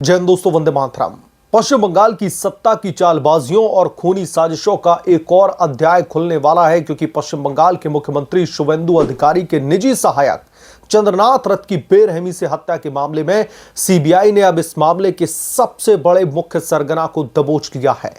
जय हिंद दोस्तों, वंदे मातरम। पश्चिम बंगाल की सत्ता की चालबाजियों और खूनी साजिशों का एक और अध्याय खुलने वाला है, क्योंकि पश्चिम बंगाल के मुख्यमंत्री शुवेंदु अधिकारी के निजी सहायक चंद्रनाथ रथ की बेरहमी से हत्या के मामले में सीबीआई ने अब इस मामले के सबसे बड़े मुख्य सरगना को दबोच लिया है।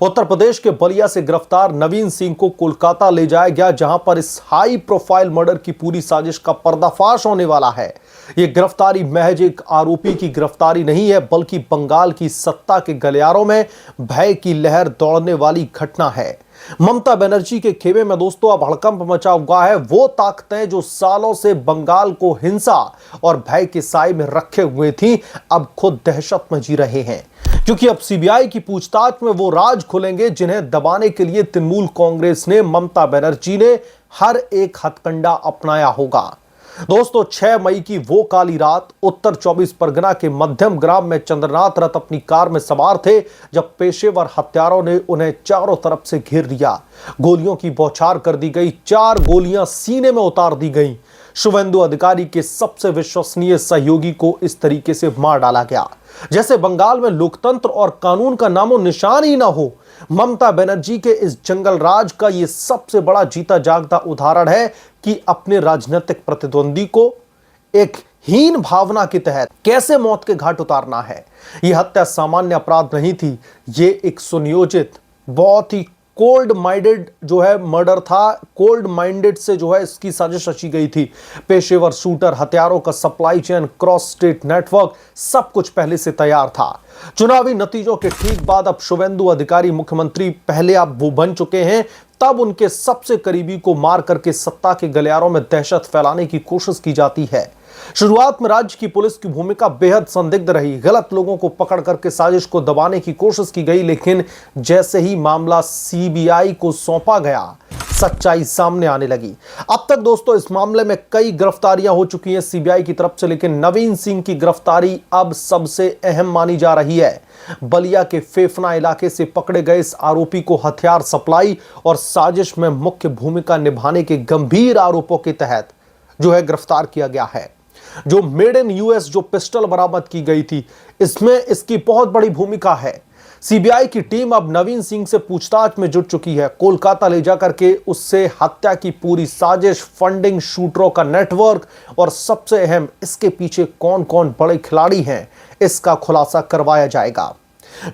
उत्तर प्रदेश के बलिया से गिरफ्तार नवीन सिंह को कोलकाता ले जाया गया, जहां पर इस हाई प्रोफाइल मर्डर की पूरी साजिश का पर्दाफाश होने वाला है। यह गिरफ्तारी महज एक आरोपी की गिरफ्तारी नहीं है, बल्कि बंगाल की सत्ता के गलियारों में भय की लहर दौड़ने वाली घटना है। ममता बनर्जी के खेमे में दोस्तों अब हड़कंप मचा हुआ है। वो ताकतें जो सालों से बंगाल को हिंसा और भय के साए में रखे हुए थी, अब खुद दहशत में जी रहे हैं, क्योंकि अब सीबीआई की पूछताछ में वो राज खुलेंगे जिन्हें दबाने के लिए तृणमूल कांग्रेस ने, ममता बनर्जी ने हर एक हथकंडा अपनाया होगा। दोस्तों, 6 मई की वो काली रात उत्तर 24 परगना के मध्यम ग्राम में चंद्रनाथ रथ अपनी कार में सवार थे, जब पेशेवर हत्यारों ने उन्हें चारों तरफ से घेर लिया। गोलियों की बौछार कर दी गई, 4 गोलियां सीने में उतार दी गई। शुवेंदु अधिकारी के सबसे विश्वसनीय सहयोगी को इस तरीके से मार डाला गया जैसे बंगाल में लोकतंत्र और कानून का नामो निशान ही ना हो। ममता बनर्जी के इस जंगल राज का यह सबसे बड़ा जीता जागता उदाहरण है कि अपने राजनीतिक प्रतिद्वंदी को एक हीन भावना के तहत कैसे मौत के घाट उतारना है। यह हत्या सामान्य अपराध नहीं थी, यह एक सुनियोजित, बहुत ही कोल्ड माइंडेड जो है मर्डर था। कोल्ड माइंडेड से जो है इसकी साजिश रची गई थी। पेशेवर शूटर, हथियारों का supply chain, cross state network, सब कुछ पहले से तैयार था। चुनावी नतीजों के ठीक बाद अब शुवेंदु अधिकारी मुख्यमंत्री पहले अब वो बन चुके हैं, तब उनके सबसे करीबी को मार करके सत्ता के गलियारों में दहशत फैलाने की कोशिश की जाती है। शुरुआत में राज्य की पुलिस की भूमिका बेहद संदिग्ध रही। गलत लोगों को पकड़ करके साजिश को दबाने की कोशिश की गई, लेकिन जैसे ही मामला सीबीआई को सौंपा गया, सच्चाई सामने आने लगी। अब तक दोस्तों इस मामले में कई गिरफ्तारियां हो चुकी हैं सीबीआई की तरफ से, लेकिन नवीन सिंह की गिरफ्तारी अब सबसे अहम मानी जा रही है। बलिया के फेफना इलाके से पकड़े गए इस आरोपी को हथियार सप्लाई और साजिश में मुख्य भूमिका निभाने के गंभीर आरोपों के तहत जो है गिरफ्तार किया गया है। जो मेड इन यूएस जो पिस्टल बरामद की गई थी, इसमें इसकी बहुत बड़ी भूमिका है। सीबीआई की टीम अब नवीन सिंह से पूछताछ में जुट चुकी है। कोलकाता ले जाकर के उससे हत्या की पूरी साजिश, फंडिंग, शूटरों का नेटवर्क और सबसे अहम, इसके पीछे कौन कौन बड़े खिलाड़ी हैं, इसका खुलासा करवाया जाएगा।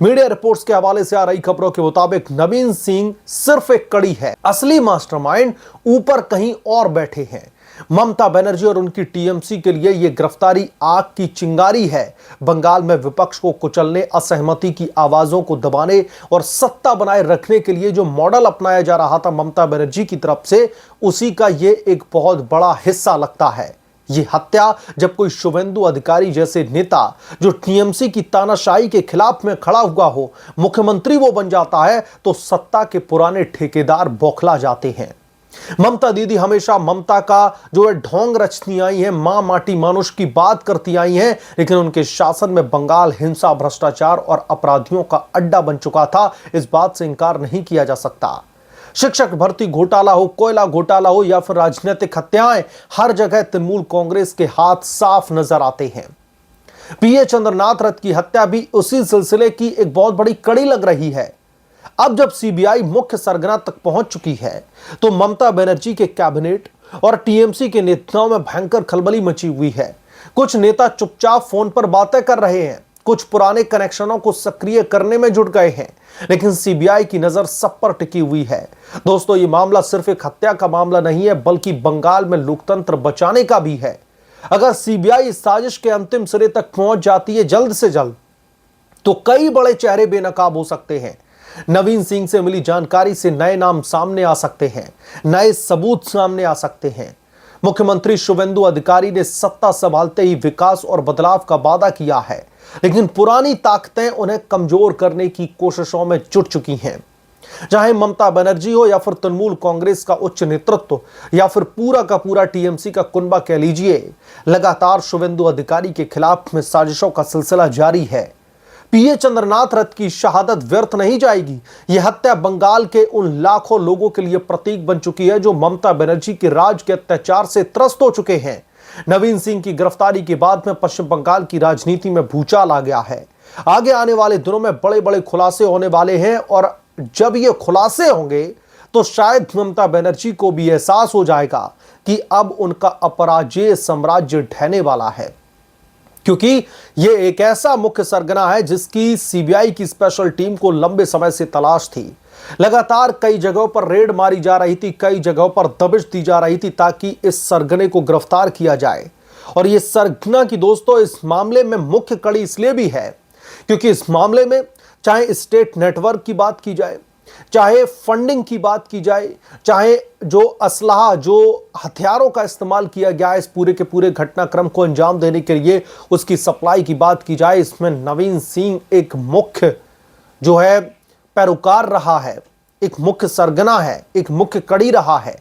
मीडिया रिपोर्ट्स के हवाले से आ रही खबरों के मुताबिक नवीन सिंह सिर्फ एक कड़ी है, असली मास्टरमाइंड ऊपर कहीं और बैठे हैं। ममता बनर्जी और उनकी टीएमसी के लिए यह गिरफ्तारी आग की चिंगारी है। बंगाल में विपक्ष को कुचलने, असहमति की आवाजों को दबाने और सत्ता बनाए रखने के लिए जो मॉडल अपनाया जा रहा था ममता बनर्जी की तरफ से, उसी का यह एक बहुत बड़ा हिस्सा लगता है। यह हत्या जब कोई शुवेंदु अधिकारी जैसे नेता जो टीएमसी की तानाशाही के खिलाफ में खड़ा हुआ हो, मुख्यमंत्री वो बन जाता है, तो सत्ता के पुराने ठेकेदार बौखला जाते हैं। ममता दीदी हमेशा ममता का जो है ढोंग रचती आई हैं, मां माटी मानुष की बात करती आई हैं, लेकिन उनके शासन में बंगाल हिंसा, भ्रष्टाचार और अपराधियों का अड्डा बन चुका था। इस बात से इंकार नहीं किया जा सकता। शिक्षक भर्ती घोटाला हो, कोयला घोटाला हो या फिर राजनीतिक हत्याएं, हर जगह तृणमूल कांग्रेस के हाथ साफ नजर आते हैं। पीए चंद्रनाथ रथ की हत्या भी उसी सिलसिले की एक बहुत बड़ी कड़ी लग रही है। अब जब सीबीआई मुख्य सरगना तक पहुंच चुकी है, तो ममता बनर्जी के कैबिनेट और टीएमसी के नेताओं में भयंकर खलबली मची हुई है। कुछ नेता चुपचाप फोन पर बातें कर रहे हैं, कुछ पुराने कनेक्शनों को सक्रिय करने में जुट गए हैं, लेकिन सीबीआई की नजर सब पर टिकी हुई है। दोस्तों, यह मामला सिर्फ एक हत्या का मामला नहीं है, बल्कि बंगाल में लोकतंत्र बचाने का भी है। अगर सीबीआई इस साजिश के अंतिम सिरे तक पहुंच जाती है जल्द से जल्द, तो कई बड़े चेहरे बेनकाब हो सकते हैं। नवीन सिंह से मिली जानकारी से नए नाम सामने आ सकते हैं, नए सबूत सामने आ सकते हैं। मुख्यमंत्री शुवेंदु अधिकारी ने सत्ता संभालते ही विकास और बदलाव का वादा किया है, लेकिन पुरानी ताकतें उन्हें कमजोर करने की कोशिशों में जुट चुकी हैं। चाहे ममता बनर्जी हो या फिर तृणमूल कांग्रेस का उच्च नेतृत्व या फिर पूरा का पूरा टीएमसी का कुनबा कह लीजिए, लगातार शुवेंदु अधिकारी के खिलाफ में साजिशों का सिलसिला जारी है। पीए चंद्रनाथ रथ की शहादत व्यर्थ नहीं जाएगी। यह हत्या बंगाल के उन लाखों लोगों के लिए प्रतीक बन चुकी है जो ममता बनर्जी के राज के अत्याचार से त्रस्त हो चुके हैं। नवीन सिंह की गिरफ्तारी के बाद में पश्चिम बंगाल की राजनीति में भूचाल आ गया है। आगे आने वाले दिनों में बड़े बड़े खुलासे होने वाले हैं और जब ये खुलासे होंगे तो शायद ममता बनर्जी को भी एहसास हो जाएगा कि अब उनका अपराजेय साम्राज्य ढहने वाला है, क्योंकि ये एक ऐसा मुख्य सरगना है जिसकी सीबीआई की स्पेशल टीम को लंबे समय से तलाश थी। लगातार कई जगहों पर रेड मारी जा रही थी, कई जगहों पर दबिश दी जा रही थी ताकि इस सरगने को गिरफ्तार किया जाए। और ये सरगना की दोस्तों इस मामले में मुख्य कड़ी इसलिए भी है क्योंकि इस मामले में चाहे स्टेट नेटवर्क की बात की जाए, चाहे फंडिंग की बात की जाए, चाहे जो असलहा, जो हथियारों का इस्तेमाल किया गया इस पूरे के पूरे घटनाक्रम को अंजाम देने के लिए उसकी सप्लाई की बात की जाए, इसमें नवीन सिंह एक मुख्य जो है पैरोकार रहा है, एक मुख्य सरगना है, एक मुख्य कड़ी रहा है।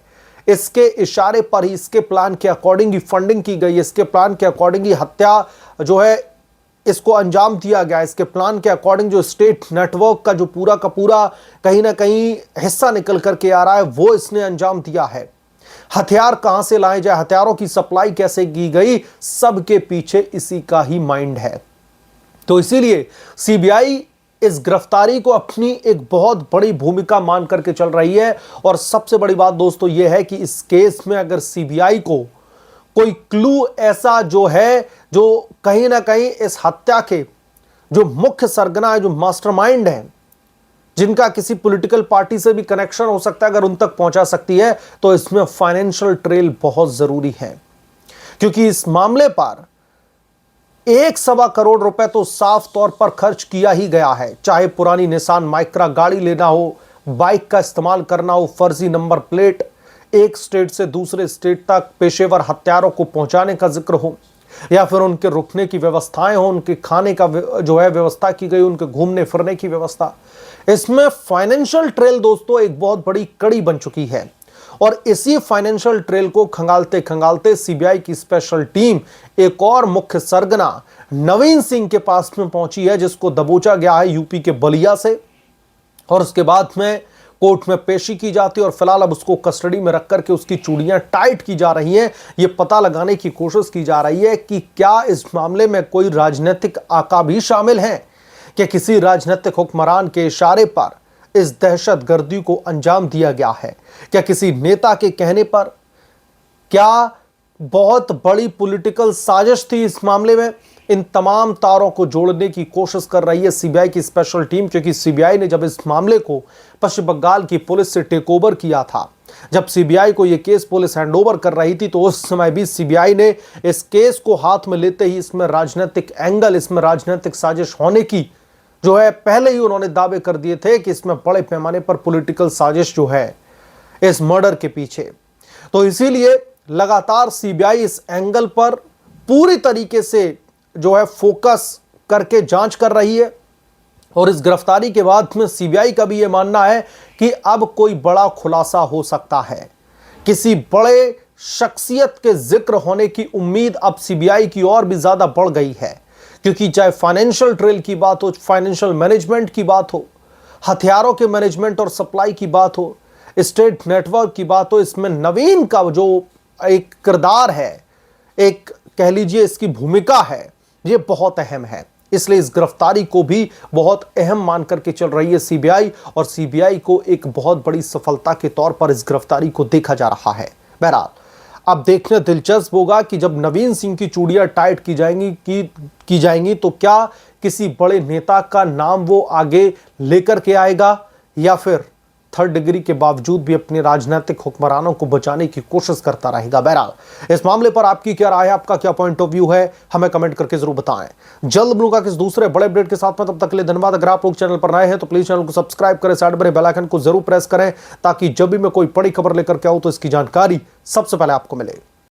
इसके इशारे पर ही, इसके प्लान के अकॉर्डिंग ही फंडिंग की गई, इसके प्लान के अकॉर्डिंग ही हत्या जो है इसको अंजाम दिया गया। इसके प्लान के अकॉर्डिंग जो स्टेट नेटवर्क का जो पूरा का पूरा कहीं ना कहीं हिस्सा निकल करके आ रहा है वो इसने अंजाम दिया है। हथियार कहां से लाए जाए, हथियारों की सप्लाई कैसे की गई, सबके पीछे इसी का ही माइंड है। तो इसीलिए सीबीआई इस गिरफ्तारी को अपनी एक बहुत बड़ी भूमिका मान करके चल रही है। और सबसे बड़ी बात दोस्तों यह है कि इस केस में अगर सीबीआई को कोई क्लू ऐसा जो है जो कहीं ना कहीं इस हत्या के जो मुख्य सरगना है, जो मास्टरमाइंड है, जिनका किसी पॉलिटिकल पार्टी से भी कनेक्शन हो सकता है, अगर उन तक पहुंचा सकती है तो इसमें फाइनेंशियल ट्रेल बहुत जरूरी है। क्योंकि इस मामले पर 1.25 करोड़ रुपए तो साफ तौर पर खर्च किया ही गया है। चाहे पुरानी निसान माइक्रा गाड़ी लेना हो, बाइक का इस्तेमाल करना हो, फर्जी नंबर प्लेट एक स्टेट से दूसरे स्टेट तक पेशेवर हत्यारों को पहुंचाने का जिक्र हो, या फिर उनके रुकने की व्यवस्थाएं हो, उनके खाने का जो है व्यवस्था की गई, उनके घूमने फिरने की व्यवस्था, इसमें फाइनेंशियल ट्रेल दोस्तों एक बहुत बड़ी कड़ी बन चुकी है। और इसी फाइनेंशियल ट्रेल को खंगालते खंगालते सीबीआई की स्पेशल टीम एक और मुख्य सरगना नवीन सिंह के पास में पहुंची है, जिसको दबोचा गया है यूपी के बलिया से, और उसके बाद में कोर्ट में पेशी की जाती है। और फिलहाल अब उसको कस्टडी में रख करके उसकी चूड़ियां टाइट की जा रही हैं। यह पता लगाने की कोशिश की जा रही है कि क्या इस मामले में कोई राजनीतिक आका भी शामिल है, कि किसी राजनीतिक हुक्मरान के इशारे पर इस दहशतगर्दी को अंजाम दिया गया है, क्या किसी नेता के कहने पर, क्या बहुत बड़ी पॉलिटिकल साजिश थी इस मामले में। इन तमाम तारों को जोड़ने की कोशिश कर रही है सीबीआई की स्पेशल टीम, क्योंकि सीबीआई ने जब इस मामले को पश्चिम बंगाल की पुलिस से टेक ओवर किया था, जब सीबीआई को यह केस पुलिस हैंडओवर कर रही थी, तो उस समय भी सीबीआई ने इस केस को हाथ में लेते ही इसमें राजनीतिक एंगल, इसमें राजनीतिक साजिश होने की जो है पहले ही उन्होंने दावे कर दिए थे कि इसमें बड़े पैमाने पर पॉलिटिकल साजिश जो है इस मर्डर के पीछे। तो इसीलिए लगातार सीबीआई इस एंगल पर पूरी तरीके से जो है फोकस करके जांच कर रही है। और इस गिरफ्तारी के बाद में सीबीआई का भी यह मानना है कि अब कोई बड़ा खुलासा हो सकता है, किसी बड़े शख्सियत के जिक्र होने की उम्मीद अब सीबीआई की और भी ज्यादा बढ़ गई है। क्योंकि चाहे फाइनेंशियल ट्रेल की बात हो, फाइनेंशियल मैनेजमेंट की बात हो, हथियारों के मैनेजमेंट और सप्लाई की बात हो, स्टेट नेटवर्क की बात हो, इसमें नवीन का जो एक किरदार है, एक कह लीजिए इसकी भूमिका है, ये बहुत अहम है। इसलिए इस गिरफ्तारी को भी बहुत अहम मान करके चल रही है सीबीआई, और सीबीआई को एक बहुत बड़ी सफलता के तौर पर इस गिरफ्तारी को देखा जा रहा है। बहरहाल अब देखना दिलचस्प होगा कि जब नवीन सिंह की चूड़ियां टाइट की जाएंगी तो क्या किसी बड़े नेता का नाम वो आगे लेकर के आएगा, या फिर थर्ड डिग्री के बावजूद भी अपने राजनीतिक हुक्मरानों को बचाने की कोशिश करता रहेगा। बहरहाल इस मामले पर आपकी क्या राय है, आपका क्या पॉइंट ऑफ व्यू है, हमें कमेंट करके जरूर बताएं। जल्द मिलूंगा किस दूसरे बड़े अपडेट के साथ में, तब तक के लिए धन्यवाद। अगर आप लोग चैनल पर नए हैं तो प्लीज चैनल को सब्सक्राइब करें, साइड बने बेल आइकन को जरूर प्रेस करें, ताकि जब भी मैं कोई बड़ी खबर लेकर के आऊं तो इसकी जानकारी सबसे पहले आपको मिले।